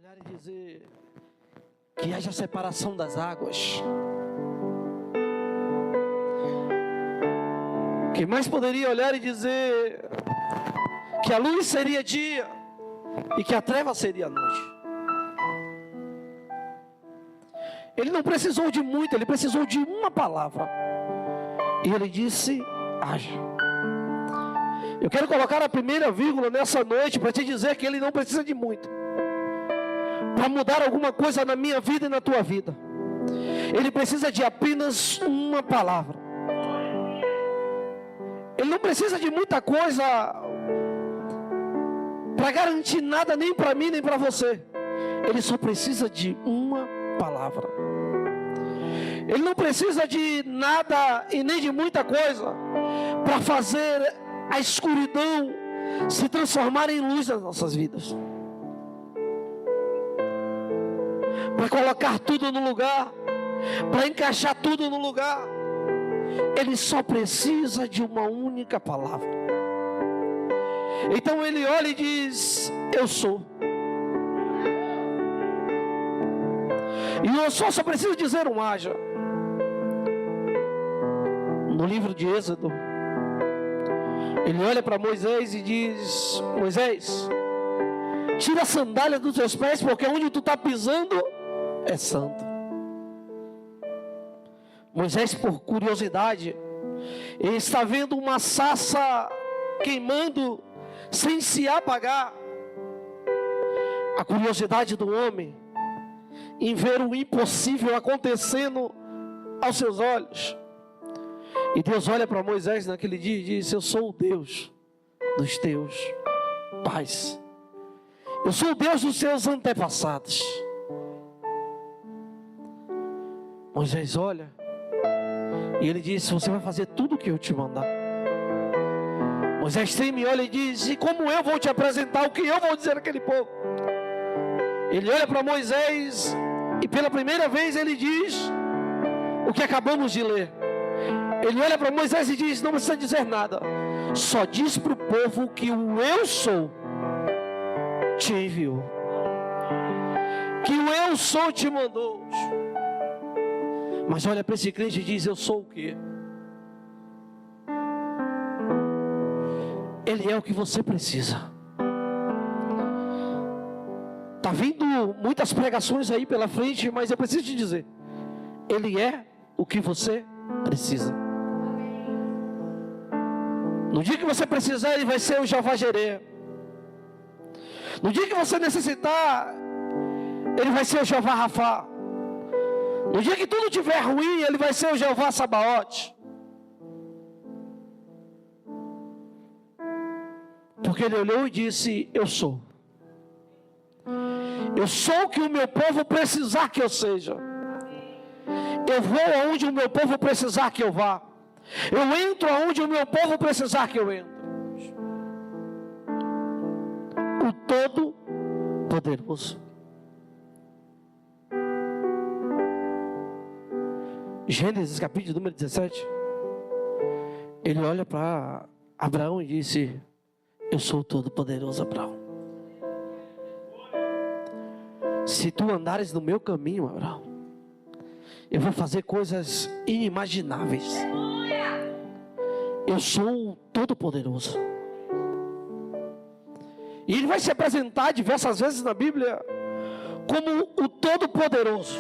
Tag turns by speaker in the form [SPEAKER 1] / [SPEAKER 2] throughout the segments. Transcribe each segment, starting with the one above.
[SPEAKER 1] olhar e dizer que haja separação das águas. Quem mais poderia olhar e dizer que a luz seria dia e que a treva seria noite? Ele não precisou de muito, ele precisou de uma palavra. E ele disse: haja. Eu quero colocar a primeira vírgula nessa noite para te dizer que ele não precisa de muito para mudar alguma coisa na minha vida e na tua vida. Ele precisa de apenas uma palavra. Ele não precisa de muita coisa para garantir nada, nem para mim nem para você. Ele só precisa de uma palavra. Ele não precisa de nada e nem de muita coisa para fazer a escuridão se transformar em luz nas nossas vidas, para colocar tudo no lugar, para encaixar tudo no lugar. Ele só precisa de uma única palavra. Então ele olha e diz: eu sou. E eu só preciso dizer um haja. No livro de Êxodo, ele olha para Moisés e diz: Moisés, tira a sandália dos teus pés, porque onde tu está pisando é santo. Moisés, por curiosidade, ele está vendo uma sarça queimando sem se apagar. A curiosidade do homem em ver o impossível acontecendo aos seus olhos. E Deus olha para Moisés naquele dia e diz: eu sou o Deus dos teus pais. Eu sou o Deus dos teus antepassados. Moisés olha e ele diz: você vai fazer tudo o que eu te mandar. Moisés treme e olha e diz: e como eu vou te apresentar o que eu vou dizer àquele povo? Ele olha para Moisés e pela primeira vez ele diz o que acabamos de ler. Ele olha para Moisés e diz: não precisa dizer nada, só diz para o povo que o eu sou te enviou, que o eu sou te mandou. Mas olha para esse crente e diz: eu sou o quê? Ele é o que você precisa. Está vindo muitas pregações aí pela frente, mas eu preciso te dizer: ele é o que você precisa. No dia que você precisar, ele vai ser o Jeová Jireh. No dia que você necessitar, ele vai ser o Jeová Rafá. No dia que tudo estiver ruim, ele vai ser o Jeová Sabaote. Porque ele olhou e disse: eu sou. Eu sou o que o meu povo precisar que eu seja. Eu vou aonde o meu povo precisar que eu vá. Eu entro aonde o meu povo precisar que eu entre. O Todo-Poderoso. Gênesis capítulo número 17. Ele olha para Abraão e disse: eu sou o Todo-Poderoso, Abraão. Se tu andares no meu caminho, Abraão, eu vou fazer coisas inimagináveis. Eu sou o Todo-Poderoso. E ele vai se apresentar diversas vezes na Bíblia como o Todo-Poderoso.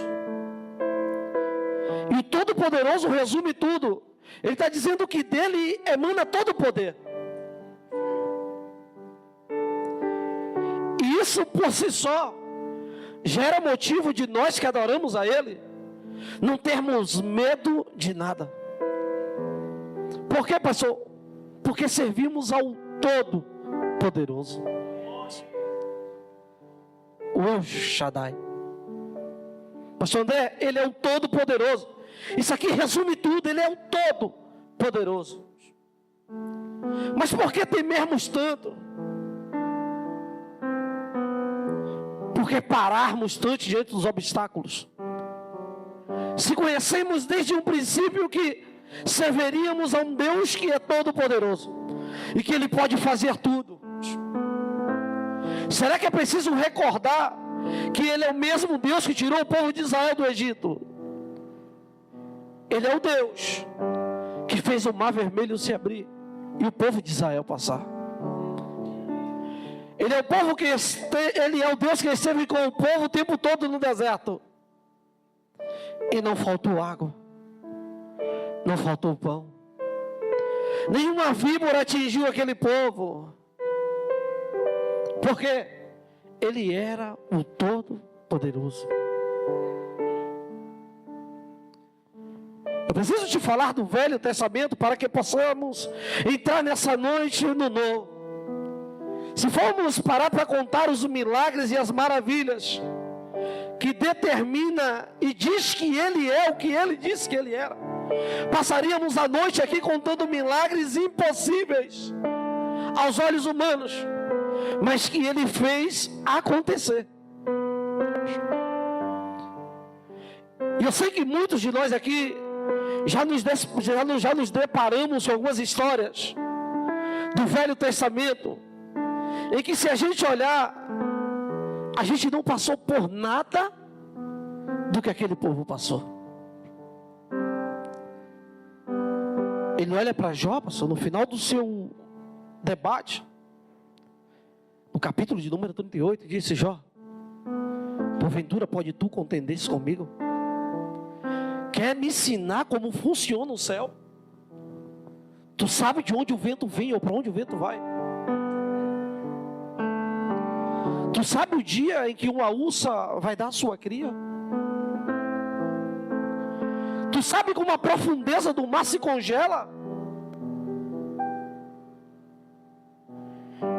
[SPEAKER 1] E o Todo-Poderoso resume tudo. Ele está dizendo que dele emana todo o poder. E isso por si só gera motivo de nós que adoramos a Ele não termos medo de nada. Por quê, pastor? Porque servimos ao Todo-Poderoso, o El Shaddai. Pastor André, Ele é o Todo-Poderoso. Isso aqui resume tudo. Ele é o Todo-Poderoso. Mas por que temermos tanto? Por que pararmos tanto diante dos obstáculos? Se conhecemos desde um princípio que serviríamos a um Deus que é Todo-Poderoso e que Ele pode fazer tudo. Será que é preciso recordar que Ele é o mesmo Deus que tirou o povo de Israel do Egito. Ele é o Deus que fez o mar vermelho se abrir e o povo de Israel passar. Ele é o Deus que esteve com o povo o tempo todo no deserto. E não faltou água, não faltou pão, nenhuma víbora atingiu aquele povo, porque Ele era o Todo-Poderoso. Eu preciso te falar do Velho Testamento para que possamos entrar nessa noite no Novo. Se formos parar para contar os milagres e as maravilhas que determina e diz que Ele é o que Ele disse que Ele era, passaríamos a noite aqui contando milagres impossíveis aos olhos humanos, mas que Ele fez acontecer. E eu sei que muitos de nós aqui já nos deparamos com algumas histórias do Velho Testamento, em que, se a gente olhar, a gente não passou por nada do que aquele povo passou. Ele olha para Jó, pastor, no final do seu debate, no capítulo de número 38, e disse: Jó, porventura pode tu contender comigo? Quer me ensinar como funciona o céu? Tu sabe de onde o vento vem ou para onde o vento vai? Tu sabe o dia em que uma ursa vai dar sua cria? Tu sabe como a profundeza do mar se congela?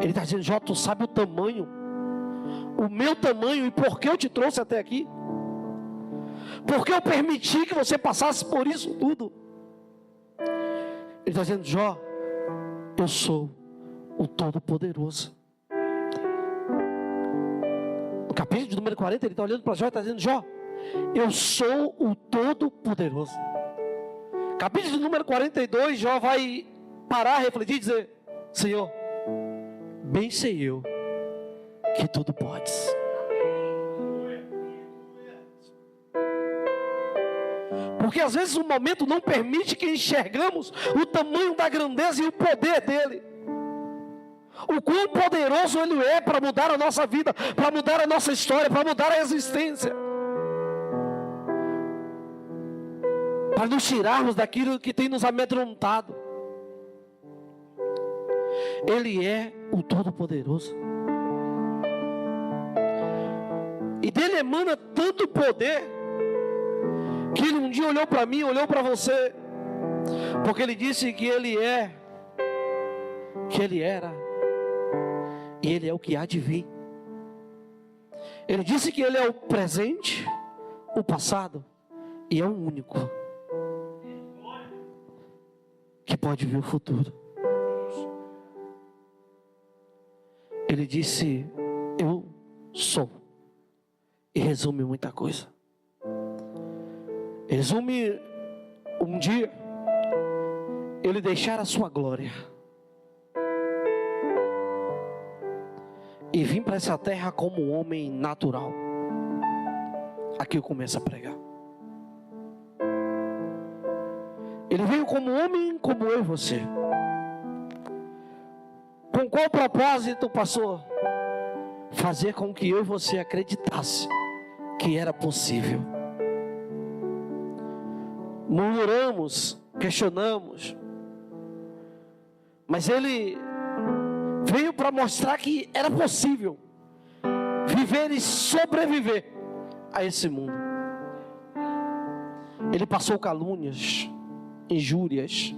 [SPEAKER 1] Ele está dizendo: Jó, tu sabe o tamanho, o meu tamanho, e por que eu te trouxe até aqui? Porque eu permiti que você passasse por isso tudo. Ele está dizendo: Jó, eu sou o Todo-Poderoso. No capítulo de número 40, ele está olhando para Jó e está dizendo: Jó, eu sou o Todo-Poderoso. Capítulo de número 42, Jó vai parar, refletir e dizer: Senhor, bem sei eu que tudo podes. Porque às vezes o momento não permite que enxergamos o tamanho da grandeza e o poder dele. O quão poderoso Ele é para mudar a nossa vida, para mudar a nossa história, para mudar a existência, para nos tirarmos daquilo que tem nos amedrontado. Ele é o Todo-Poderoso. E dele emana tanto poder, que Ele um dia olhou para mim, olhou para você, porque Ele disse que Ele é, que Ele era, e Ele é o que há de vir. Ele disse que Ele é o presente, o passado, e é o único que pode ver o futuro. Ele disse: eu sou, e resume muita coisa. Resume um dia Ele deixar a sua glória e vir para essa terra como um homem natural. Aqui eu começo a pregar. Ele veio como homem, como eu e você. Com qual propósito, pastor? Fazer com que eu e você acreditasse que era possível. Murmuramos, questionamos, mas Ele veio para mostrar que era possível viver e sobreviver a esse mundo. Ele passou calúnias, injúrias,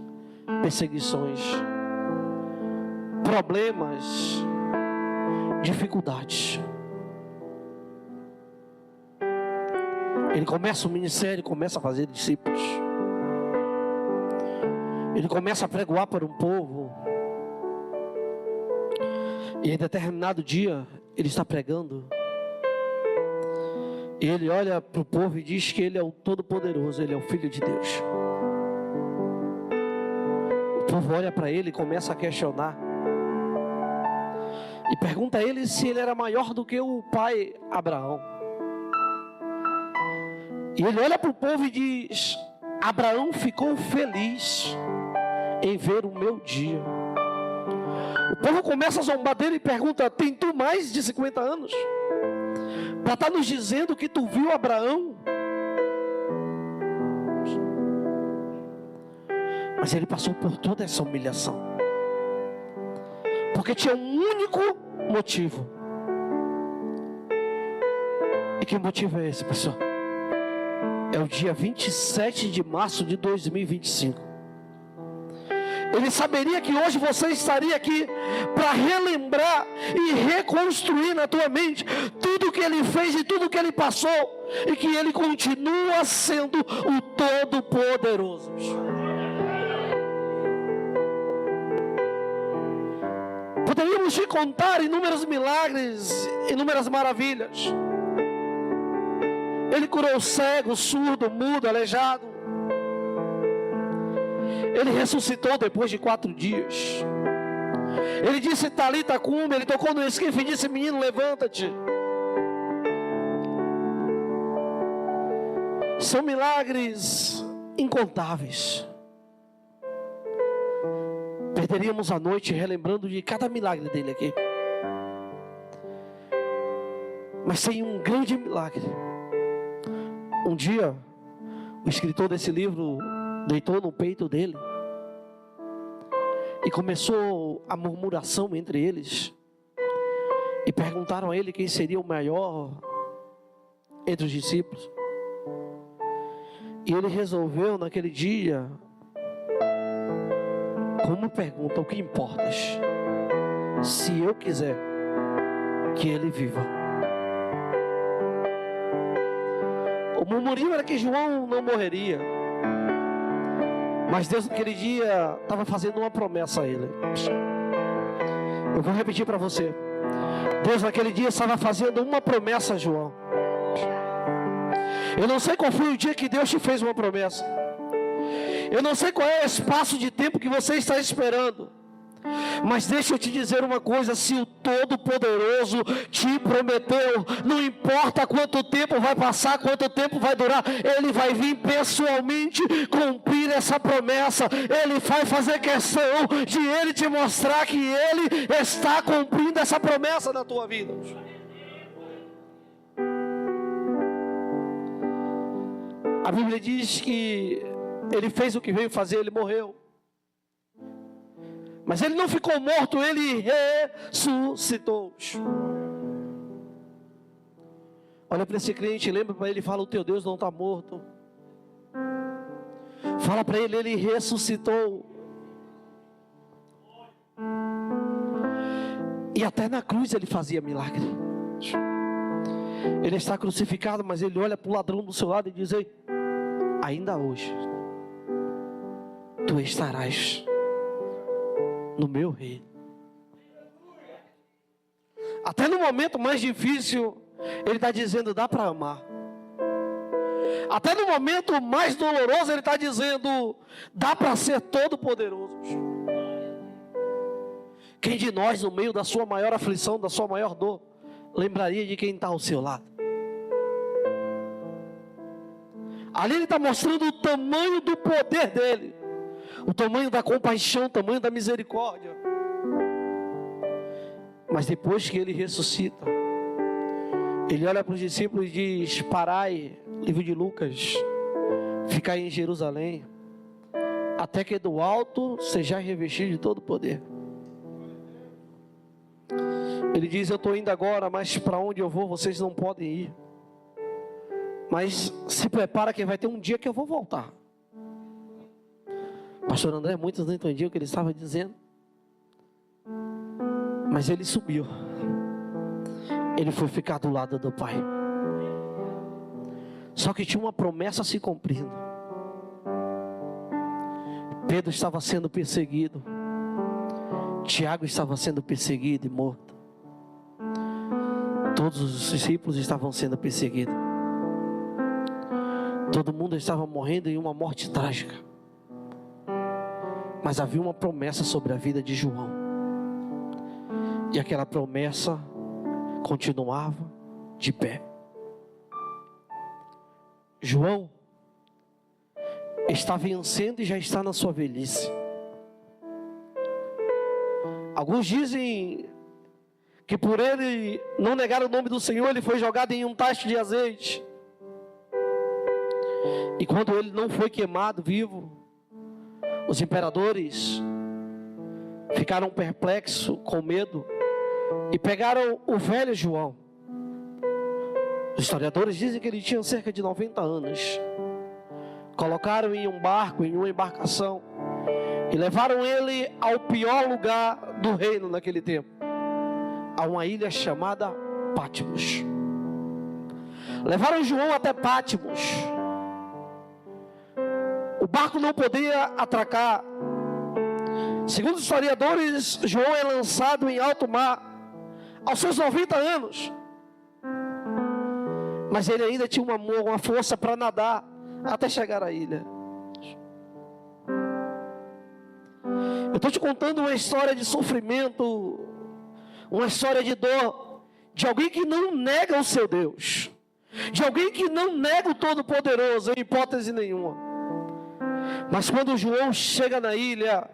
[SPEAKER 1] perseguições, problemas, dificuldades. Ele começa o ministério, começa a fazer discípulos. Ele começa a pregoar para um povo. E em determinado dia, ele está pregando. E ele olha para o povo e diz que Ele é o Todo-Poderoso, Ele é o Filho de Deus. O povo olha para Ele e começa a questionar. e pergunta a ele se ele era maior do que o pai Abraão. E ele olha para o povo e diz: Abraão ficou feliz em ver o meu dia. O povo começa a zombar dele e pergunta: tem tu mais de 50 anos? Para estar nos dizendo que tu viu Abraão? Mas ele passou por toda essa humilhação, porque tinha um único motivo. E que motivo é esse, pessoal? É o dia 27 de março de 2025. Ele saberia que hoje você estaria aqui para relembrar e reconstruir na tua mente tudo que ele fez e tudo que ele passou, e que ele continua sendo o Todo-Poderoso. Poderíamos te contar inúmeros milagres, inúmeras maravilhas. Ele curou cego, surdo, mudo, aleijado. Ele ressuscitou depois de 4 dias. Ele disse: Talita cumi. Ele tocou no esquife e disse: menino, levanta-te. São milagres incontáveis. Perderíamos a noite relembrando de cada milagre dele aqui. Mas tem um grande milagre. Um dia, o escritor desse livro deitou no peito dele e começou a murmuração entre eles, e perguntaram a ele quem seria o maior entre os discípulos. E ele resolveu naquele dia, como pergunta: o que importas se eu quiser que ele viva? O murmurinho era que João não morreria, mas Deus naquele dia estava fazendo uma promessa a ele. Eu vou repetir para você. Deus naquele dia estava fazendo uma promessa a João. Eu não sei qual foi o dia que Deus te fez uma promessa. Eu não sei qual é o espaço de tempo que você está esperando. Mas deixa eu te dizer uma coisa: se o Todo-Poderoso te prometeu, não importa quanto tempo vai passar, quanto tempo vai durar, Ele vai vir pessoalmente cumprir essa promessa. Ele vai fazer questão de Ele te mostrar que Ele está cumprindo essa promessa na tua vida. A Bíblia diz que Ele fez o que veio fazer, Ele morreu. Mas Ele não ficou morto, Ele ressuscitou. Olha para esse crente, lembra para ele, fala: o teu Deus não está morto. Fala para ele: Ele ressuscitou. E até na cruz Ele fazia milagre. Ele está crucificado, mas Ele olha para o ladrão do seu lado e diz: ei, ainda hoje tu estarás no meu reino. Até no momento mais difícil, Ele está dizendo: dá para amar. Até no momento mais doloroso, Ele está dizendo: dá para ser todo poderoso. Quem de nós, no meio da sua maior aflição, da sua maior dor, lembraria de quem está ao seu lado? Ali Ele está mostrando o tamanho do poder dEle, o tamanho da compaixão, o tamanho da misericórdia. Mas depois que Ele ressuscita, Ele olha para os discípulos e diz: parai, livro de Lucas, ficai em Jerusalém, até que do alto sejais revestidos de todo poder. Ele diz: eu estou indo agora, mas para onde eu vou vocês não podem ir. Mas se prepara que vai ter um dia que eu vou voltar. Pastor André, muitos não entendiam o que ele estava dizendo. Mas ele subiu. Ele foi ficar do lado do Pai. Só que tinha uma promessa se cumprindo. Pedro estava sendo perseguido. Tiago estava sendo perseguido e morto. Todos os discípulos estavam sendo perseguidos. Todo mundo estava morrendo em uma morte trágica. Mas havia uma promessa sobre a vida de João. E aquela promessa continuava de pé. João está vencendo e já está na sua velhice. Alguns dizem que por ele não negar o nome do Senhor, ele foi jogado em um tacho de azeite. E quando ele não foi queimado vivo, os imperadores ficaram perplexos, com medo, e pegaram o velho João. Os historiadores dizem que ele tinha cerca de 90 anos. Colocaram em um barco, em uma embarcação, e levaram ele ao pior lugar do reino naquele tempo, a uma ilha chamada Patmos. Levaram João até Patmos. O barco não podia atracar. Segundo os historiadores, João é lançado em alto mar aos seus 90 anos. Mas ele ainda tinha uma força para nadar até chegar à ilha. Eu estou te contando uma história de sofrimento, uma história de dor, de alguém que não nega o seu Deus, de alguém que não nega o Todo-Poderoso em hipótese nenhuma. Mas quando João chega na ilha,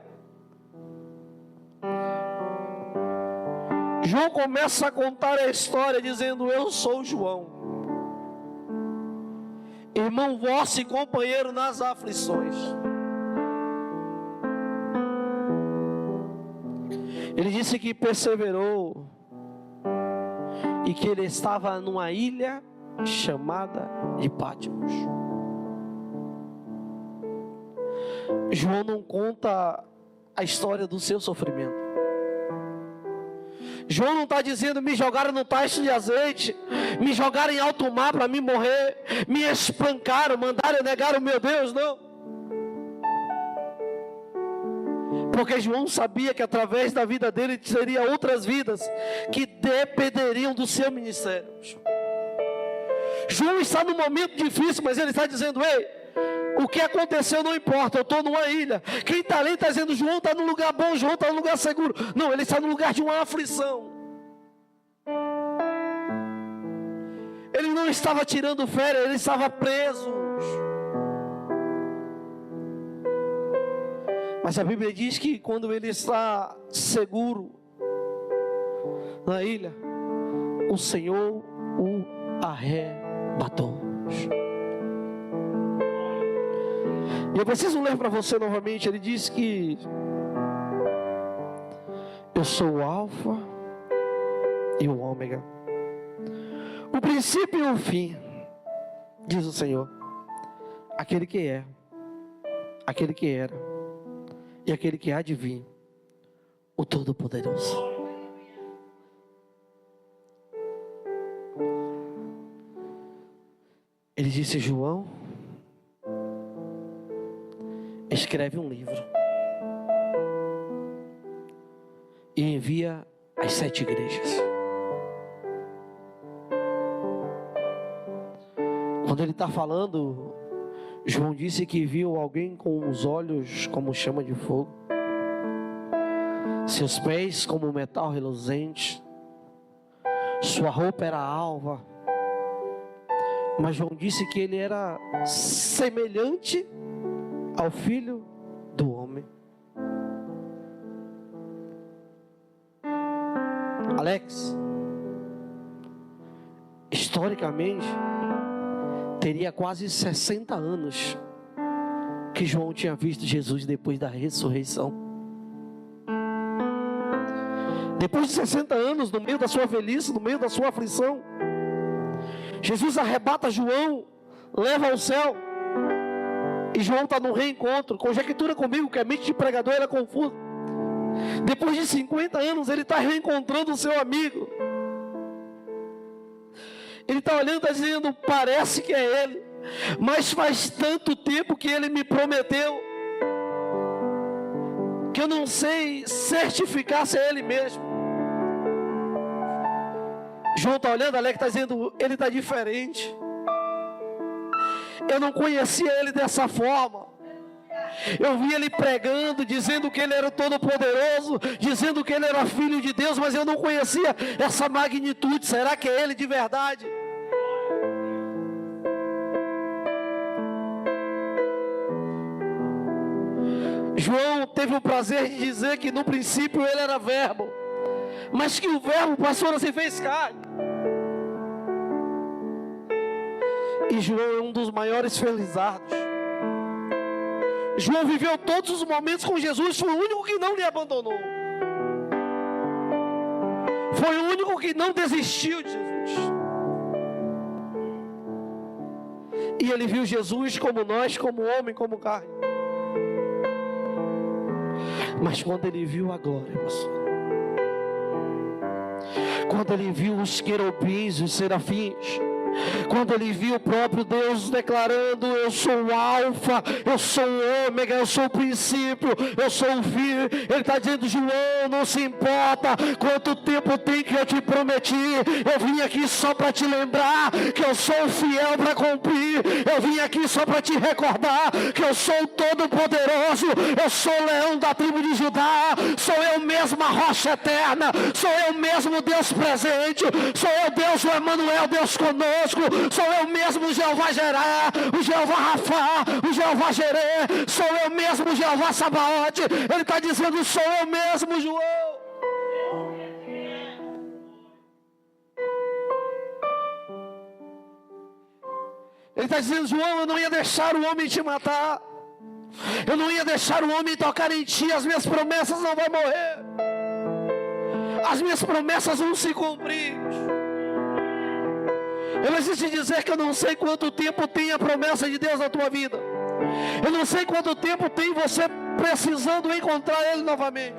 [SPEAKER 1] João começa a contar a história dizendo: eu sou João, irmão vosso e companheiro nas aflições. Ele disse que perseverou e que ele estava numa ilha chamada de Patmos. João não conta a história do seu sofrimento. João não está dizendo: me jogaram no tacho de azeite, me jogaram em alto mar para me morrer, me espancaram, mandaram negar o meu Deus. Não. Porque João sabia que através da vida dele teria outras vidas que dependeriam do seu ministério. João está num momento difícil, mas ele está dizendo: ei, o que aconteceu não importa, eu estou numa ilha. Quem está ali está dizendo: João está num lugar bom, João está num lugar seguro. Não, ele está num lugar de uma aflição. Ele não estava tirando férias, ele estava preso. Mas a Bíblia diz que quando ele está seguro na ilha, o Senhor o arrebatou. E eu preciso ler para você novamente. Ele diz que eu sou o Alfa e o Ômega, o princípio e o fim, diz o Senhor, aquele que é, aquele que era e aquele que há de vir, o Todo-Poderoso. Ele disse: João, escreve um livro e envia às 7 igrejas. Quando ele está falando, João disse que viu alguém com os olhos como chama de fogo, seus pés como metal reluzente, sua roupa era alva. Mas João disse que ele era semelhante ao Filho do Homem. Alex, historicamente, teria quase 60 anos que João tinha visto Jesus depois da ressurreição. Depois de 60 anos, no meio da sua velhice, no meio da sua aflição, Jesus arrebata João, leva ao céu, e João está no reencontro. Conjectura comigo que a mente de pregador era confusa. Depois de 50 anos, ele está reencontrando o seu amigo. Ele está olhando e está dizendo: parece que é ele, mas faz tanto tempo que ele me prometeu, que eu não sei certificar se é ele mesmo. João está olhando, Alex está dizendo: ele está diferente. Eu não conhecia ele dessa forma. Eu vi ele pregando, dizendo que ele era todo-poderoso, dizendo que ele era filho de Deus, mas eu não conhecia essa magnitude. Será que é ele de verdade? João teve o prazer de dizer que no princípio ele era verbo, mas que o verbo passou a se fez carne. E João é um dos maiores felizardos. João viveu todos os momentos com Jesus, foi o único que não lhe abandonou. Foi o único que não desistiu de Jesus. E ele viu Jesus como nós, como homem, como carne. Mas quando ele viu a glória, pastor, quando ele viu os querubins, os serafins, quando ele viu o próprio Deus declarando: eu sou o alfa, eu sou o ômega, eu sou o princípio, eu sou o fim. Ele está dizendo: João, não se importa quanto tempo tem que eu te prometi, eu vim aqui só para te lembrar que eu sou fiel para cumprir. Eu vim aqui só para te recordar que eu sou o todo-poderoso, eu sou o leão da tribo de Judá, sou eu mesmo a rocha eterna, sou eu mesmo Deus presente, sou eu Deus o Emanuel, Deus conosco. Sou eu mesmo o Jeová Jerá, o Jeová Rafá, o Jeová Jerê, sou eu mesmo o Jeová Sabaote. Ele está dizendo: sou eu mesmo, João. Ele está dizendo: João, eu não ia deixar o homem te matar, eu não ia deixar o homem tocar em ti. As minhas promessas não vão morrer, as minhas promessas vão se cumprir. Eu preciso te dizer que eu não sei quanto tempo tem a promessa de Deus na tua vida. Eu não sei quanto tempo tem você precisando encontrar Ele novamente.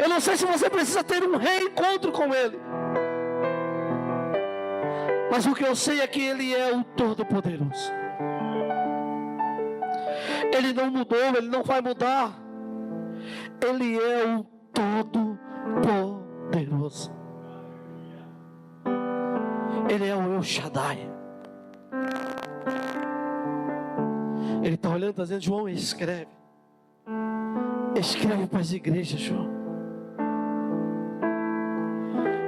[SPEAKER 1] Eu não sei se você precisa ter um reencontro com Ele. Mas o que eu sei é que Ele é o Todo-Poderoso. Ele não mudou, Ele não vai mudar. Ele é o Todo-Poderoso. Ele é o El Shaddai. Ele está olhando e está dizendo: João, escreve. Escreve para as igrejas, João.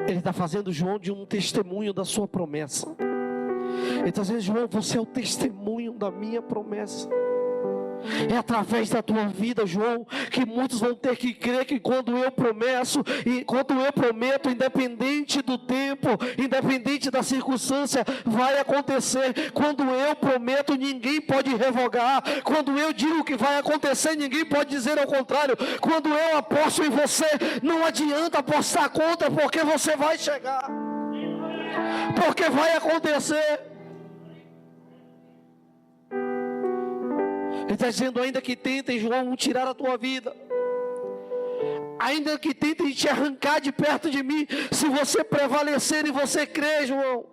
[SPEAKER 1] Ele está fazendo João de um testemunho da sua promessa. Ele está dizendo: João, você é o testemunho da minha promessa. É através da tua vida, João, que muitos vão ter que crer que quando eu prometo, independente do tempo, independente da circunstância, vai acontecer. Quando eu prometo, ninguém pode revogar. Quando eu digo que vai acontecer, ninguém pode dizer ao contrário. Quando eu aposto em você, não adianta apostar contra, porque você vai chegar, porque vai acontecer. Ele está dizendo: ainda que tentem, João, tirar a tua vida, ainda que tentem te arrancar de perto de mim, se você prevalecer e você crer, João,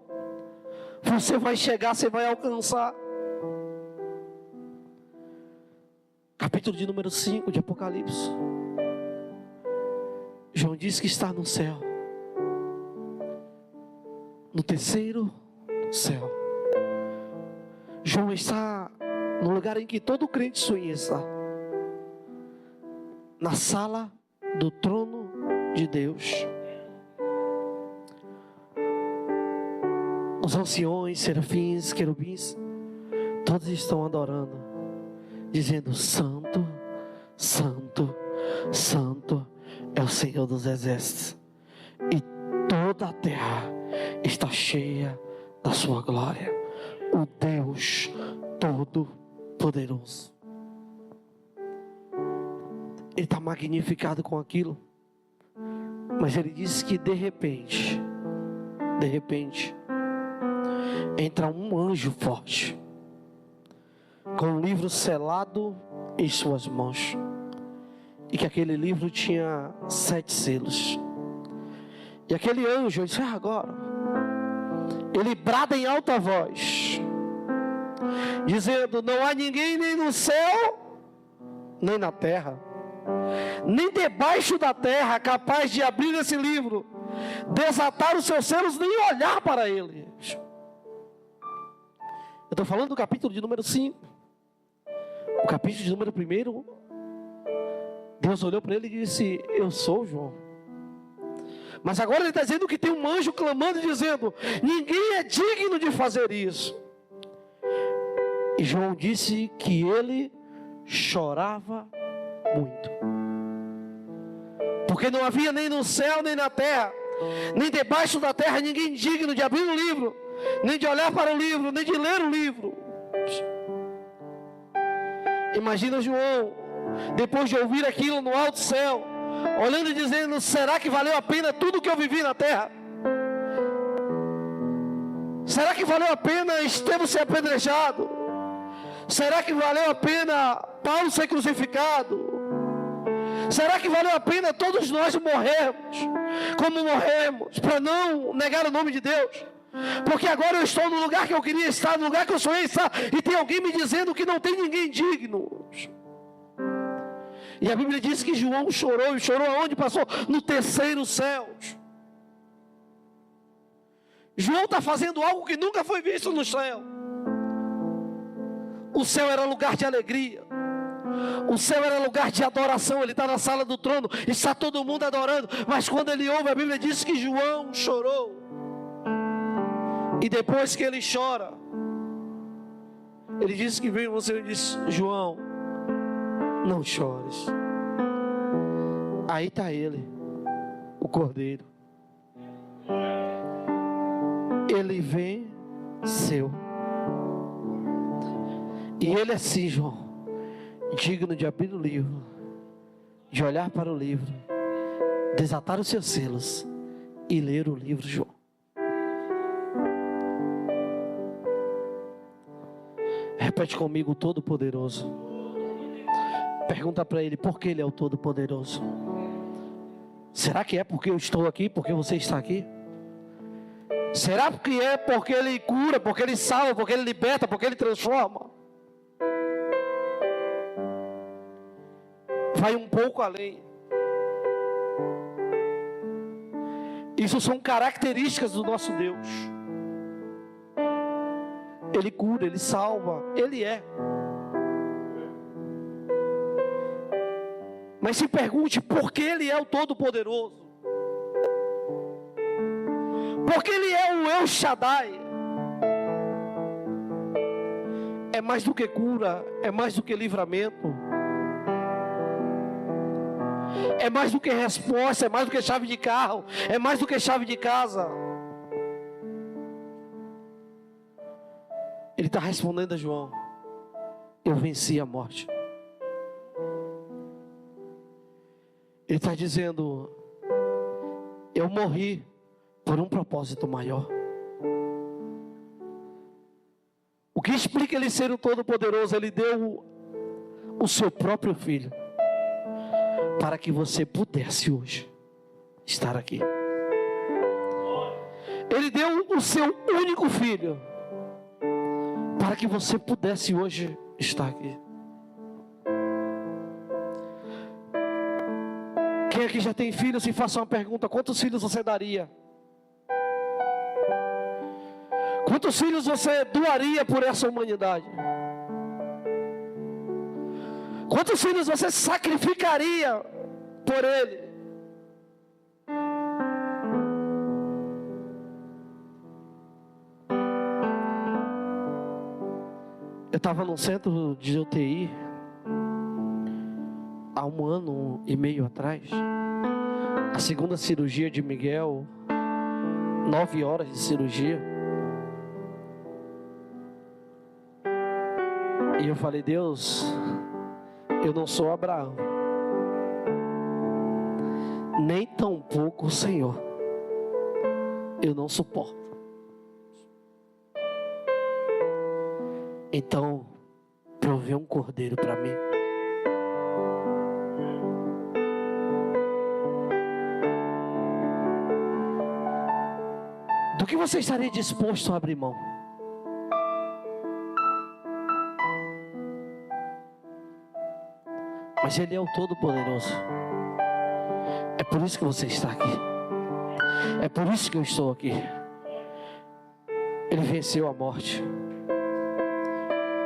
[SPEAKER 1] você vai chegar, você vai alcançar. Capítulo de número 5 de Apocalipse. João diz que está no céu, no terceiro céu. João está no lugar em que todo crente sonha estar, na sala do trono de Deus. Os anciões, serafins, querubins, todos estão adorando, dizendo: Santo, Santo, Santo é o Senhor dos exércitos, e toda a terra está cheia da sua glória. O Deus Todo-Poderoso. Ele está magnificado com aquilo, mas ele disse que de repente, entra um anjo forte, com um livro selado em suas mãos, e que aquele livro tinha 7 selos. E aquele anjo, eu disse: agora, ele brada em alta voz, dizendo: não há ninguém nem no céu, nem na terra, nem debaixo da terra, capaz de abrir esse livro, desatar os seus selos, nem olhar para ele. Eu estou falando do capítulo de número 5. O capítulo de número 1, Deus olhou para ele e disse: eu sou João. Mas agora ele está dizendo que tem um anjo clamando e dizendo: ninguém é digno de fazer isso. E João disse que ele chorava muito, porque não havia nem no céu, nem na terra, nem debaixo da terra, ninguém digno de abrir o livro, nem de olhar para o livro, nem de ler o livro. Imagina João, depois de ouvir aquilo no alto céu, olhando e dizendo: será que valeu a pena tudo que eu vivi na terra? Será que valeu a pena Estevão ser apedrejado? Será que valeu a pena Paulo ser crucificado? Será que valeu a pena todos nós morrermos como morremos, para não negar o nome de Deus? Porque agora eu estou no lugar que eu queria estar, no lugar que eu sonhei estar, e tem alguém me dizendo que não tem ninguém digno. E a Bíblia diz que João chorou, e chorou aonde? Passou no terceiro céu. João está fazendo algo que nunca foi visto no céu. O céu era lugar de alegria, o céu era lugar de adoração. Ele está na sala do trono, está todo mundo adorando, mas quando ele ouve, a Bíblia diz que João chorou. E depois que ele chora, ele disse que veio você e disse: João, não chores. Aí está ele, o Cordeiro. Ele venceu. E ele é sim, João, digno de abrir o livro, de olhar para o livro, desatar os seus selos e ler o livro, João. Repete comigo: o Todo-Poderoso. Pergunta para ele por que ele é o Todo-Poderoso. Será que é porque eu estou aqui, porque você está aqui? Será que é porque ele cura, porque ele salva, porque ele liberta, porque ele transforma? Vai um pouco além. Isso são características do nosso Deus. Ele cura, ele salva, ele é. Mas se pergunte por que ele é o Todo-Poderoso. Porque ele é o El Shaddai. É mais do que cura, é mais do que livramento, é mais do que resposta, é mais do que chave de carro, é mais do que chave de casa. Ele está respondendo a João: eu venci a morte. Ele está dizendo: eu morri por um propósito maior. O que explica ele ser o Todo-Poderoso? Ele deu o seu próprio filho para que você pudesse hoje estar aqui. Ele deu o seu único filho para que você pudesse hoje estar aqui. Quem aqui já tem filhos, se faça uma pergunta: quantos filhos você daria? Quantos filhos você doaria por essa humanidade? Quantos filhos você sacrificaria por ele? Eu estava num centro de UTI há 1 ano e meio atrás. A segunda cirurgia de Miguel, 9 horas de cirurgia. E eu falei: Deus, eu não sou Abraão, nem tampouco o Senhor. Eu não suporto. Então, provê um cordeiro para mim. Do que você estaria disposto a abrir mão? Mas Ele é o Todo-Poderoso. É por isso que você está aqui. É por isso que eu estou aqui. Ele venceu a morte.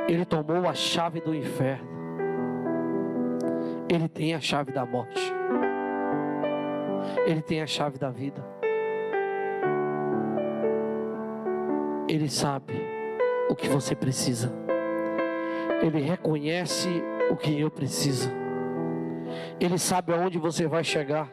[SPEAKER 1] Ele tomou a chave do inferno. Ele tem a chave da morte. Ele tem a chave da vida. Ele sabe o que você precisa. Ele reconhece o que eu preciso. Ele sabe aonde você vai chegar.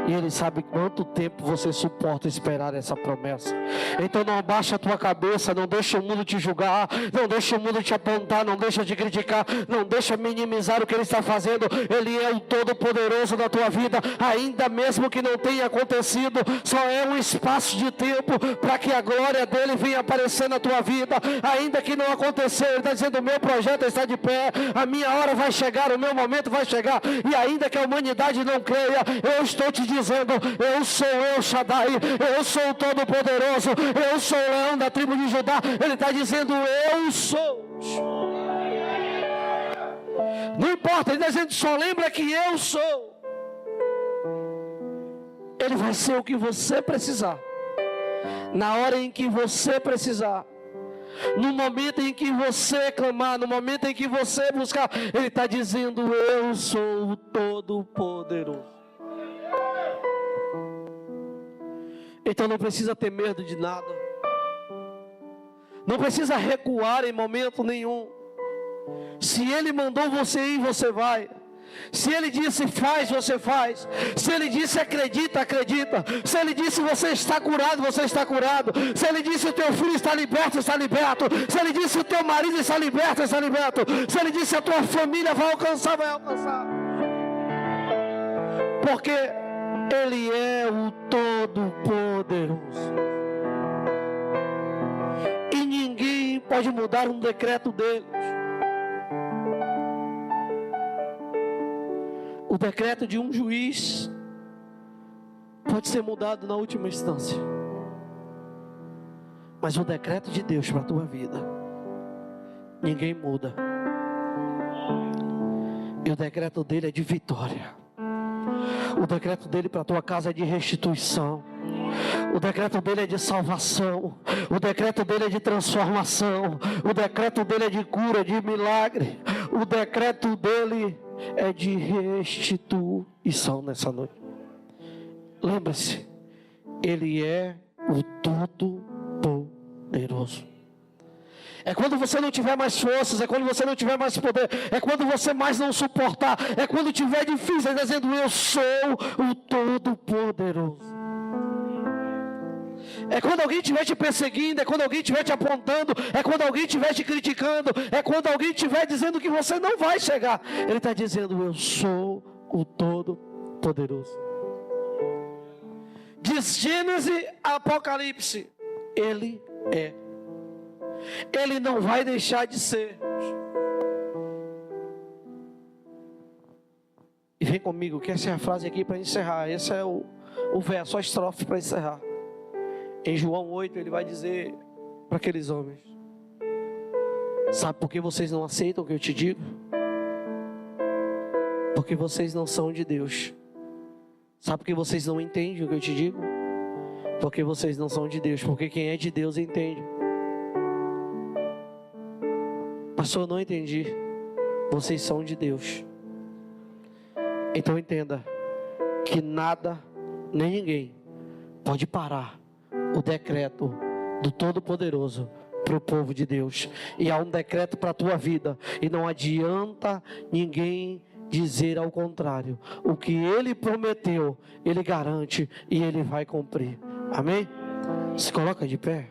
[SPEAKER 1] E Ele sabe quanto tempo você suporta esperar essa promessa. Então não abaixa a tua cabeça, não deixa o mundo te julgar, não deixa o mundo te apontar, não deixa te criticar, não deixa minimizar o que Ele está fazendo. Ele é o Todo-Poderoso da tua vida. Ainda mesmo que não tenha acontecido, só é um espaço de tempo para que a glória dEle venha aparecer na tua vida. Ainda que não aconteceu, Ele está dizendo: o meu projeto está de pé, a minha hora vai chegar, o meu momento vai chegar. E ainda que a humanidade não creia, eu estou te dizendo: eu sou El Shaddai, eu sou o Todo-Poderoso, eu sou o leão da tribo de Judá. Ele está dizendo: eu sou. Não importa, ele está dizendo: só lembra que eu sou. Ele vai ser o que você precisar, na hora em que você precisar, no momento em que você clamar, no momento em que você buscar. Ele está dizendo: eu sou o Todo-Poderoso. Então não precisa ter medo de nada, não precisa recuar em momento nenhum. Se Ele mandou você ir, você vai. Se Ele disse faz, você faz. Se Ele disse acredita, acredita. Se Ele disse você está curado, você está curado. Se Ele disse o teu filho está liberto, está liberto. Se Ele disse o teu marido está liberto, está liberto. Se Ele disse a tua família vai alcançar, vai alcançar. Porque Ele é o Todo-Poderoso. E ninguém pode mudar um decreto dele. O decreto de um juiz pode ser mudado na última instância, mas o decreto de Deus para a tua vida, ninguém muda. E o decreto dele é de vitória. O decreto dele para a tua casa é de restituição. O decreto dele é de salvação. O decreto dele é de transformação. O decreto dele é de cura, de milagre. O decreto dele é de restituição nessa noite. Lembre-se, Ele é o Todo-Poderoso. É quando você não tiver mais forças, é quando você não tiver mais poder, é quando você mais não suportar, é quando tiver difícil, Ele está dizendo: eu sou o Todo-Poderoso. É quando alguém estiver te perseguindo, é quando alguém estiver te apontando, é quando alguém estiver te criticando, é quando alguém estiver dizendo que você não vai chegar. Ele está dizendo: eu sou o Todo-Poderoso. De Gênesis a Apocalipse, Ele é. Ele não vai deixar de ser. E vem comigo, que essa é a frase aqui para encerrar. Esse é o verso, a estrofe para encerrar. Em João 8 ele vai dizer para aqueles homens: sabe por que vocês não aceitam o que eu te digo? Porque vocês não são de Deus. Sabe por que vocês não entendem o que eu te digo? Porque vocês não são de Deus. Porque quem é de Deus entende. Pastor, eu não entendi. Vocês são de Deus. Então entenda que nada, nem ninguém pode parar o decreto do Todo-Poderoso para o povo de Deus. E há um decreto para a tua vida, e não adianta ninguém dizer ao contrário. O que Ele prometeu, Ele garante e Ele vai cumprir. Amém? Se coloca de pé.